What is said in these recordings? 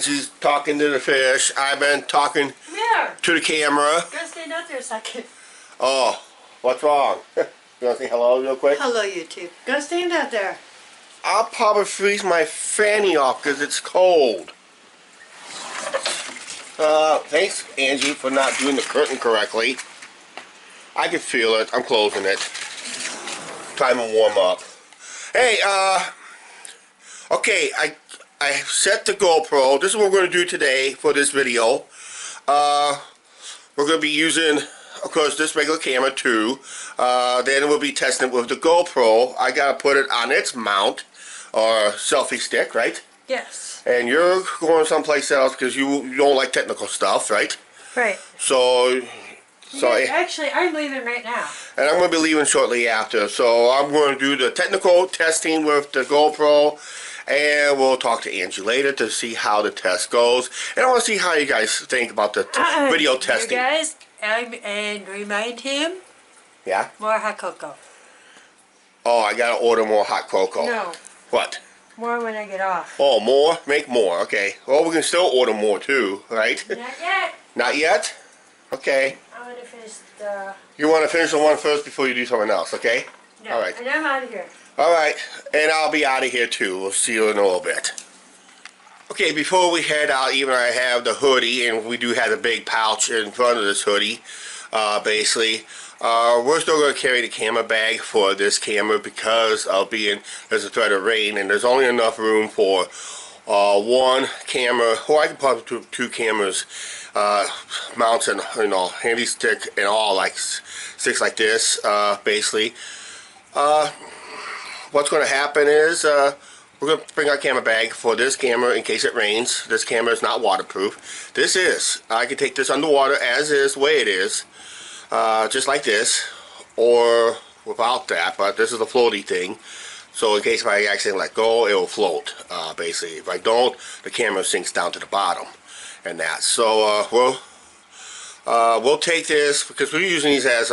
Angie's talking to the fish. I've been talking to the camera. Gotta stand out there a second. Oh, what's wrong? You want to say hello real quick? Hello, YouTube. Go stand out there. I'll probably freeze my fanny off because it's cold. Thanks, Angie, for not doing the curtain correctly. I can feel it. I'm closing it. Time to warm up. Hey, okay, I set the GoPro. This is what we're going to do today for this video. We're going to be using, of course, this regular camera too. Then we'll be testing it with the GoPro. I got to put it on its mount, or selfie stick, right? Yes. And you're going someplace else because you don't like technical stuff, right? Right. So actually, I'm leaving right now. And I'm going to be leaving shortly after. So I'm going to do the technical testing with the GoPro. And we'll talk to Angie later to see how the test goes. And I want to see how you guys think about the video testing. You guys, and remind him. Yeah? More hot cocoa. Oh, I got to order more hot cocoa. No. What? More when I get off. Oh, more? Make more. Okay. Well, we can still order more too, right? Not yet. Not yet? Okay. I want to finish the... You want to finish the one first before you do something else, okay? No. All right. And I'm out of here. Alright, and I'll be out of here too. We'll see you in a little bit. Okay, before we head out, even I have the hoodie, and we do have a big pouch in front of this hoodie, basically. We're still going to carry the camera bag for this camera because of there's a threat of rain, and there's only enough room for one camera, or I can put two cameras, mounts and, handy stick and all, like sticks like this, basically. What's going to happen is we're going to bring our camera bag for this camera in case it rains. This camera is not waterproof. This is. I can take this underwater as is, the way it is, just like this, or without that, but this is a floaty thing. So in case if I accidentally let go, it will float, basically. If I don't, the camera sinks down to the bottom and that. So we'll take this because we're using these as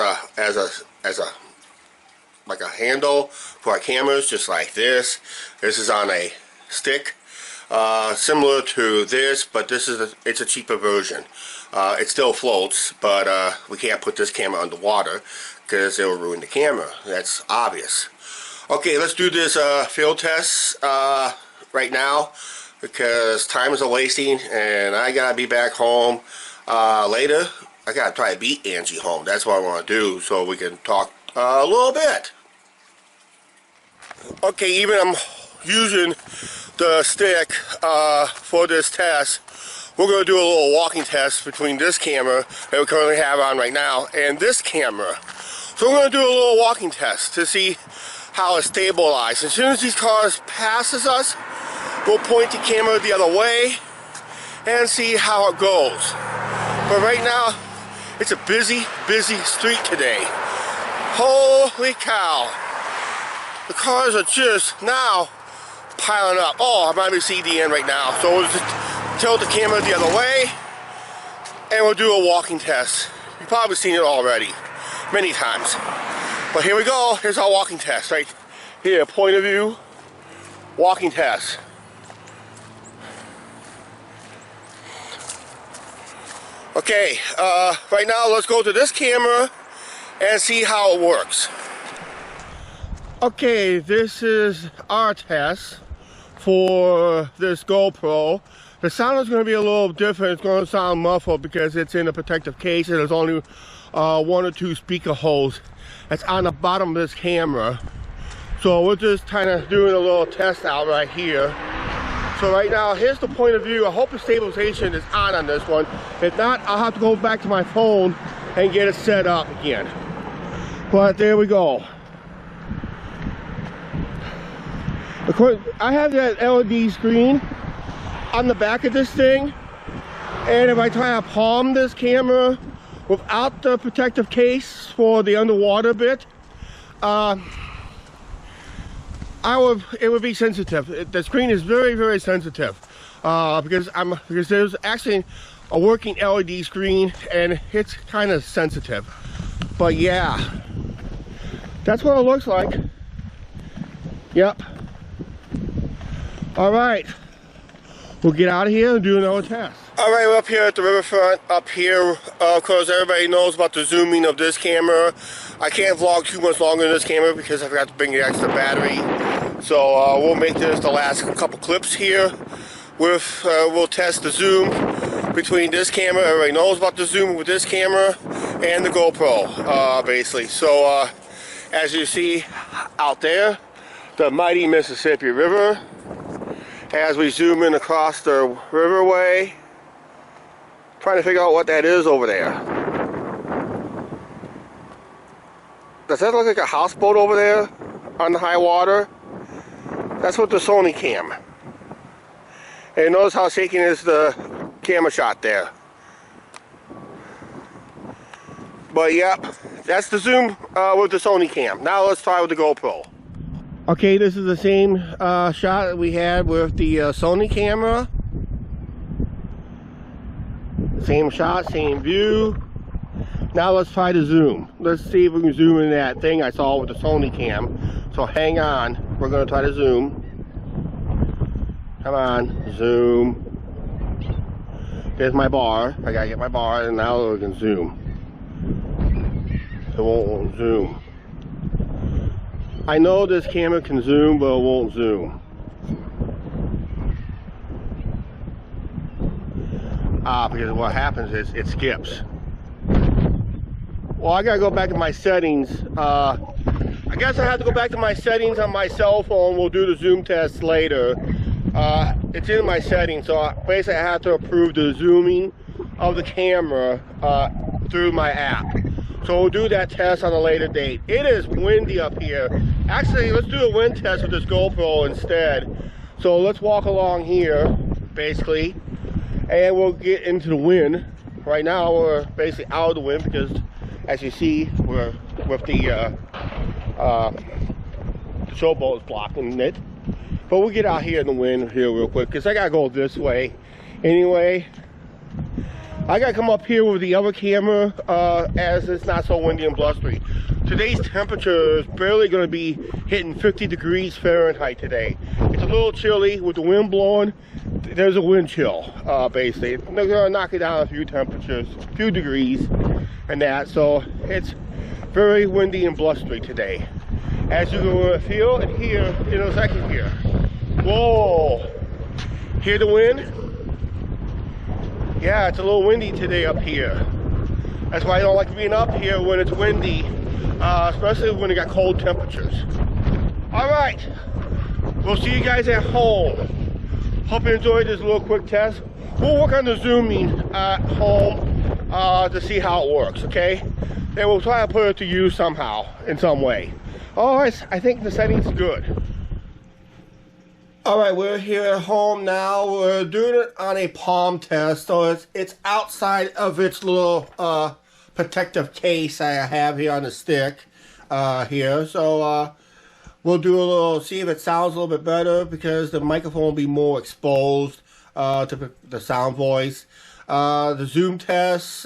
like a handle for our cameras, just like this. This is on a stick, similar to this, but it's a cheaper version. It still floats, but we can't put this camera underwater because it will ruin the camera. That's obvious. Okay, let's do this field test right now because time is a-wasting, and I gotta be back home later. I gotta try to beat Angie home. That's what I want to do, so we can talk a little bit. Okay, even I'm using the stick for this test. We're going to do a little walking test between this camera that we currently have on right now and this camera. So we're going to do a little walking test to see how it's stabilized. As soon as these cars passes us, we'll point the camera the other way and see how it goes. But right now, it's a busy street today. Holy cow. The cars are just now piling up. Oh, I might be seeing the end right now. So we'll just tilt the camera the other way and we'll do a walking test. You've probably seen it already, many times. But here we go. Here's our walking test right here. Point of view, walking test. Okay, right now let's go to this camera and see how it works. Okay, this is our test for this GoPro. The sound is going to be a little different. It's going to sound muffled because it's in a protective case and there's only one or two speaker holes that's on the bottom of this camera. So we're just kind of doing a little test out right here. So right now, here's the point of view. I hope the stabilization is on this one. If not, I'll have to go back to my phone and get it set up again. But there we go. I have that LED screen on the back of this thing, and if I try to palm this camera without the protective case for the underwater bit, it would be sensitive. The screen is very sensitive because there's actually a working LED screen and it's kind of sensitive. But yeah, that's what it looks like. Yep. All right, we'll get out of here and do another test. Alright, we're up here at the riverfront, up here, of course everybody knows about the zooming of this camera. I can't vlog too much longer in this camera because I forgot to bring the extra battery. So we'll make this the last couple clips here. We'll test the zoom between this camera. Everybody knows about the zoom with this camera and the GoPro, basically. So as you see out there, the mighty Mississippi River. As we zoom in across the riverway, trying to figure out what that is over there. Does that look like a houseboat over there on the high water? That's with the Sony cam. And notice how shaking is the camera shot there. But yep, that's the zoom with the Sony cam. Now let's try with the GoPro. Okay, this is the same shot that we had with the Sony camera. Same shot, same view. Now let's try to zoom. Let's see if we can zoom in that thing I saw with the Sony cam. So hang on, we're going to try to zoom. Come on, zoom. There's my bar. I gotta get my bar, and now we can zoom. It won't zoom. I know this camera can zoom, but it won't zoom. Because what happens is it skips. Well, I gotta go back to my settings. I guess I have to go back to my settings on my cell phone. We'll do the zoom test later. It's in my settings, so basically I have to approve the zooming of the camera through my app. So we'll do that test on a later date. It is windy up here. Actually, let's do a wind test with this GoPro instead. So let's walk along here, basically, and we'll get into the wind. Right now we're basically out of the wind because, as you see, we're with the showboat is blocking it. But we'll get out here in the wind here real quick because I gotta go this way. Anyway, I gotta come up here with the other camera as it's not so windy and blustery. Today's temperature is barely gonna be hitting 50 degrees Fahrenheit today. It's a little chilly with the wind blowing. There's a wind chill, basically. They're gonna knock it down a few temperatures, a few degrees and that. So it's very windy and blustery today. As you can feel and hear in a second here. Whoa! Hear the wind? Yeah, it's a little windy today up here. That's why I don't like being up here when it's windy, especially when it got cold temperatures. Alright, we'll see you guys at home. Hope you enjoyed this little quick test. We'll work on the zooming at home to see how it works, okay? Then we'll try to put it to use somehow, in some way. Alright, I think the setting's good. Alright, we're here at home now. We're doing it on a palm test, so it's outside of its little protective case I have here on the stick here. So we'll do a little, see if it sounds a little bit better because the microphone will be more exposed to the sound voice. The zoom test,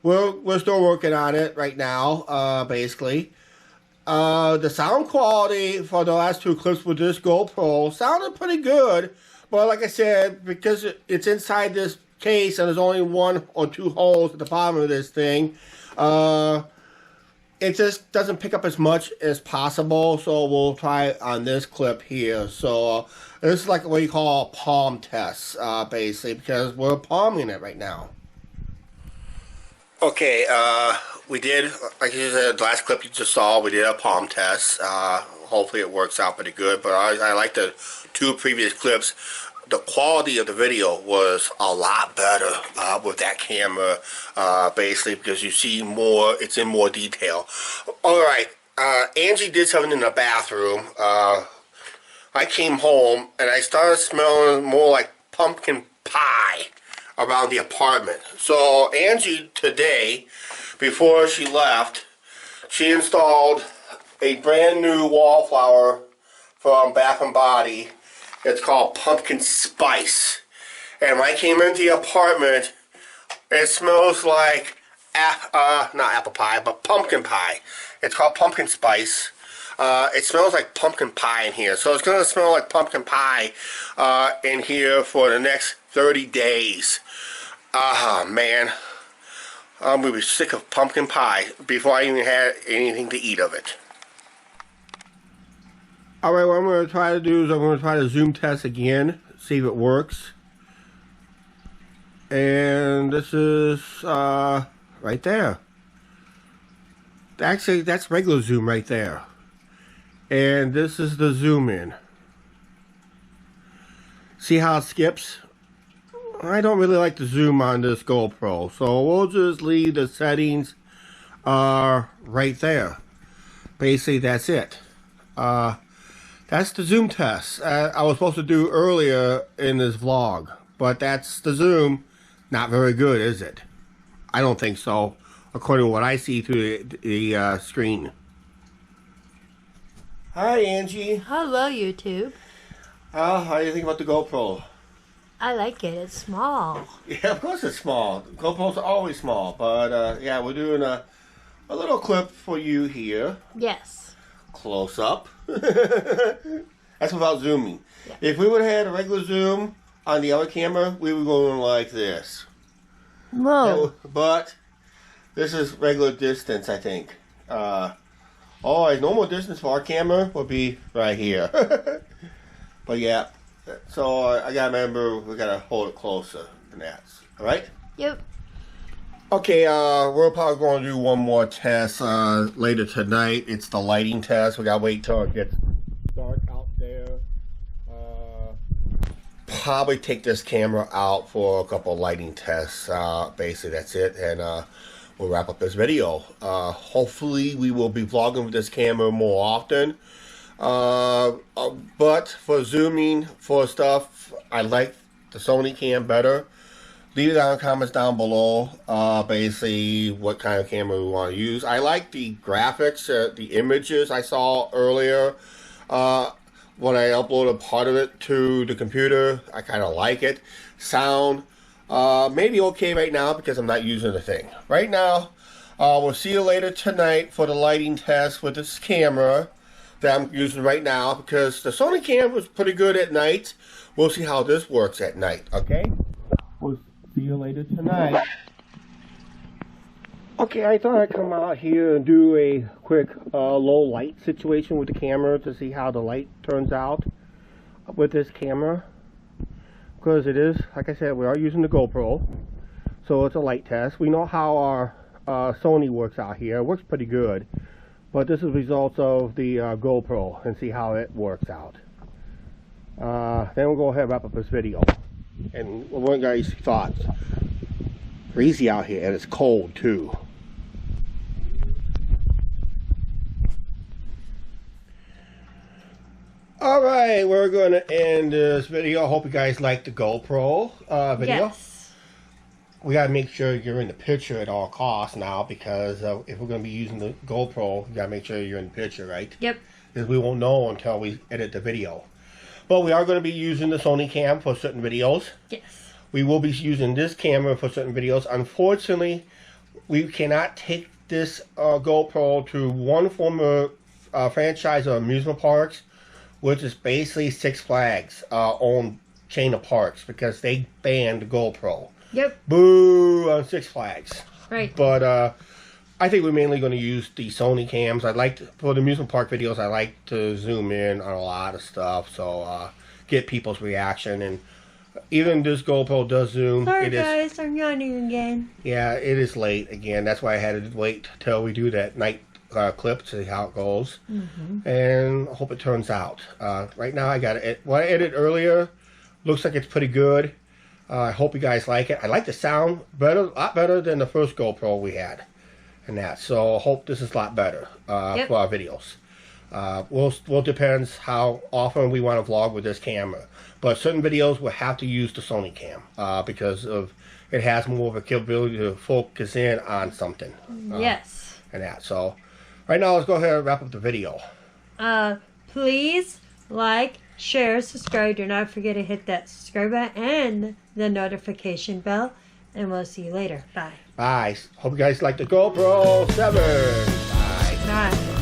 we're still working on it right now, basically. The sound quality for the last two clips with this GoPro sounded pretty good, but like I said, because it's inside this case and there's only one or two holes at the bottom of this thing, it just doesn't pick up as much as possible. So we'll try it on this clip here. So this is like what you call a palm test, basically, because we're palming it right now. Okay, we did, like you said, the last clip you just saw, we did a palm test. Hopefully it works out pretty good, but I like the two previous clips. The quality of the video was a lot better with that camera, basically, because you see more, it's in more detail. Alright, Angie did something in the bathroom. I came home and I started smelling more like pumpkin pie around the apartment. So Angie today, before she left, she installed a brand new wallflower from Bath & Body. It's called Pumpkin Spice. And when I came into the apartment, it smells like, not apple pie, but pumpkin pie. It's called Pumpkin Spice. It smells like pumpkin pie in here. So it's going to smell like pumpkin pie in here for the next 30 days. Ah, man. I'm going to be sick of pumpkin pie before I even had anything to eat of it. Alright, what I'm going to try to do is I'm going to try to zoom test again, see if it works. And this is right there. Actually, that's regular zoom right there. And this is the zoom in. See how it skips? I don't really like to zoom on this GoPro, so we'll just leave the settings right there. Basically, that's it. That's the zoom test I was supposed to do earlier in this vlog, but that's the zoom. Not very good, is it? I don't think so, according to what I see through the screen. Hi, Angie. Hello, YouTube. How do you think about the GoPro? I like it. It's small. Yeah, of course it's small. GoPros are always small, but yeah, we're doing a little clip for you here. Yes. Close up. That's without zooming. Yeah. If we would have had a regular zoom on the other camera, we would go like this. Whoa. But this is regular distance, I think. Normal distance for our camera would be right here. But yeah, so I gotta remember we gotta hold it closer than that. All right? Yep. Okay, we're probably going to do one more test later tonight. It's the lighting test. We gotta wait till it gets dark out there. Probably take this camera out for a couple of lighting tests. Basically, that's it, and we'll wrap up this video. Hopefully, we will be vlogging with this camera more often. But for zooming for stuff, I like the Sony cam better. Leave it down in the comments down below, basically what kind of camera we want to use. I like the graphics, the images I saw earlier. When I uploaded part of it to the computer, I kind of like it. Sound, maybe okay right now because I'm not using the thing. Right now, we'll see you later tonight for the lighting test with this camera that I'm using right now, because the Sony camera was pretty good at night. We'll see how this works at night, okay? We'll see you later tonight. Okay, I thought I'd come out here and do a quick low light situation with the camera to see how the light turns out with this camera. Because it is, like I said, we are using the GoPro, so it's a light test. We know how our Sony works out here. It works pretty good. But this is results of the GoPro, and see how it works out. Then we'll go ahead and wrap up this video. And one guy's thoughts. Freezing out here, and it's cold too. Alright, we're going to end this video. I hope you guys liked the GoPro video. Yes. We got to make sure you're in the picture at all costs now, because if we're going to be using the GoPro, you got to make sure you're in the picture, right? Yep. Because we won't know until we edit the video. But we are going to be using the Sony cam for certain videos. Yes. We will be using this camera for certain videos. Unfortunately, we cannot take this GoPro to one former franchise of amusement parks, which is basically Six Flags own chain of parks, because they banned the GoPro. Yep. Boo on Six Flags. Right. But I think we're mainly going to use the Sony cams. For the amusement park videos, I like to zoom in on a lot of stuff, so get people's reaction. And even this GoPro does zoom. Sorry guys, I'm yawning again. Yeah, it is late again. That's why I had to wait till we do that night clip to see how it goes. And I hope it turns out. Right now I got it. What I edited earlier looks like it's pretty good. I hope you guys like it. I like the sound better, a lot better than the first GoPro we had, and that. So I hope this is a lot better for our videos. Will depends how often we want to vlog with this camera. But certain videos we'll have to use the Sony cam because of it has more of a capability to focus in on something. Yes. And that. So right now let's go ahead and wrap up the video. Please like, share, subscribe. Do not forget to hit that subscribe button and the notification bell. And we'll see you later. Bye. Bye. Hope you guys like the GoPro 7. Bye. Bye.